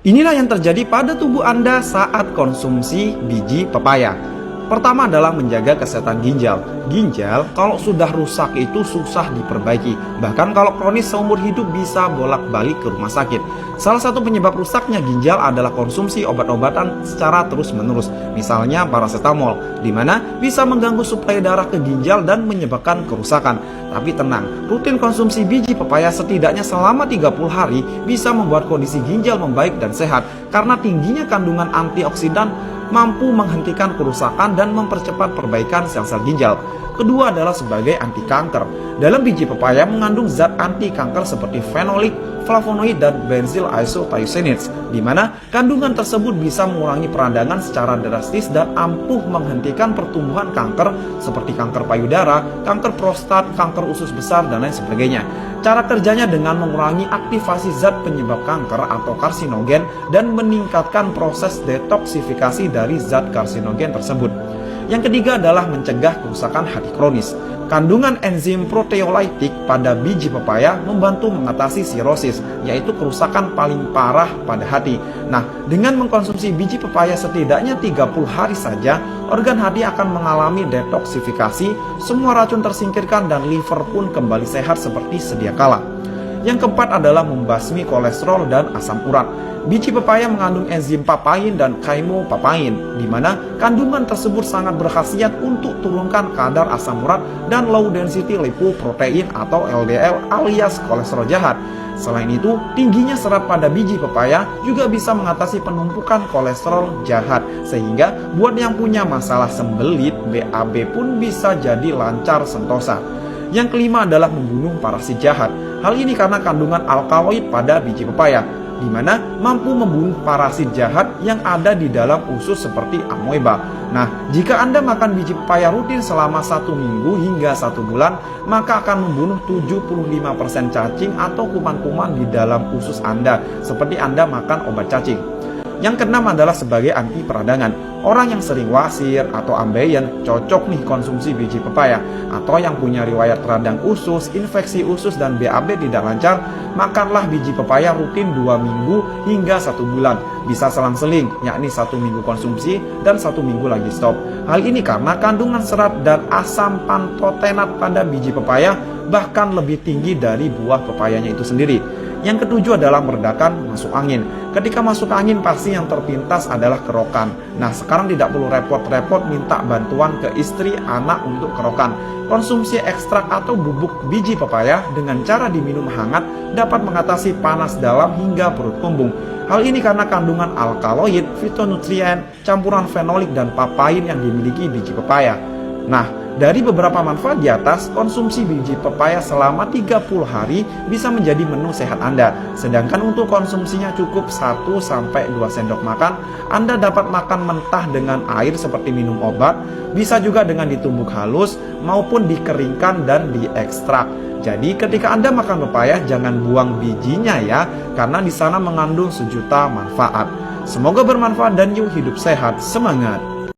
Inilah yang terjadi pada tubuh Anda saat konsumsi biji pepaya. Pertama adalah menjaga kesehatan ginjal. Ginjal kalau sudah rusak itu susah diperbaiki. Bahkan kalau kronis seumur hidup bisa bolak-balik ke rumah sakit. Salah satu penyebab rusaknya ginjal adalah konsumsi obat-obatan secara terus-menerus. Misalnya paracetamol, di mana bisa mengganggu suplai darah ke ginjal dan menyebabkan kerusakan. Tapi tenang, rutin konsumsi biji pepaya setidaknya selama 30 hari bisa membuat kondisi ginjal membaik dan sehat. Karena tingginya kandungan antioksidan mampu menghentikan kerusakan dan mempercepat perbaikan sel-sel ginjal. Kedua adalah sebagai anti kanker. Dalam biji pepaya mengandung zat anti kanker seperti fenolik, flavonoid, dan benzyl isothiocyanates, di mana kandungan tersebut bisa mengurangi peradangan secara drastis dan ampuh menghentikan pertumbuhan kanker seperti kanker payudara, kanker prostat, kanker usus besar, dan lain sebagainya. Cara kerjanya dengan mengurangi aktivasi zat penyebab kanker atau karsinogen dan meningkatkan proses detoksifikasi dari zat karsinogen tersebut. Yang ketiga adalah mencegah kerusakan hati kronis. Kandungan enzim proteolytik pada biji pepaya membantu mengatasi sirosis, yaitu kerusakan paling parah pada hati. Nah, dengan mengkonsumsi biji pepaya setidaknya 30 hari saja, organ hati akan mengalami detoksifikasi, semua racun tersingkirkan dan liver pun kembali sehat seperti sedia kala. Yang keempat adalah membasmi kolesterol dan asam urat. Biji pepaya mengandung enzim papain dan chymopapain, di mana kandungan tersebut sangat berkhasiat untuk turunkan kadar asam urat dan low density lipoprotein atau LDL alias kolesterol jahat. Selain itu, tingginya serat pada biji pepaya juga bisa mengatasi penumpukan kolesterol jahat, sehingga buat yang punya masalah sembelit, BAB pun bisa jadi lancar sentosa. Yang kelima adalah membunuh parasit jahat. Hal ini karena kandungan alkaloid pada biji pepaya, di mana mampu membunuh parasit jahat yang ada di dalam usus seperti amoeba. Nah, jika Anda makan biji pepaya rutin selama 1 minggu hingga 1 bulan, maka akan membunuh 75% cacing atau kuman-kuman di dalam usus Anda, seperti Anda makan obat cacing. Yang keenam adalah sebagai anti peradangan. Orang yang sering wasir atau ambeien cocok nih konsumsi biji pepaya. Atau yang punya riwayat radang usus, infeksi usus, dan BAB tidak lancar, makanlah biji pepaya rutin 2 minggu hingga 1 bulan. Bisa selang-seling, yakni 1 minggu konsumsi dan 1 minggu lagi stop. Hal ini karena kandungan serat dan asam pantotenat pada biji pepaya bahkan lebih tinggi dari buah pepayanya itu sendiri. Yang ketujuh adalah meredakan masuk angin. Ketika masuk angin pasti yang terpintas adalah kerokan. Nah, sekarang tidak perlu repot-repot minta bantuan ke istri, anak untuk kerokan. Konsumsi ekstrak atau bubuk biji pepaya dengan cara diminum hangat dapat mengatasi panas dalam hingga perut kembung. Hal ini karena kandungan alkaloid, fitonutrien, campuran fenolik, dan papain yang dimiliki biji pepaya. Nah, dari beberapa manfaat di atas, konsumsi biji pepaya selama 30 hari bisa menjadi menu sehat Anda. Sedangkan untuk konsumsinya cukup 1-2 sendok makan. Anda dapat makan mentah dengan air seperti minum obat, bisa juga dengan ditumbuk halus maupun dikeringkan dan diekstrak. Jadi ketika Anda makan pepaya jangan buang bijinya ya, karena di sana mengandung sejuta manfaat. Semoga bermanfaat dan yuk hidup sehat, semangat!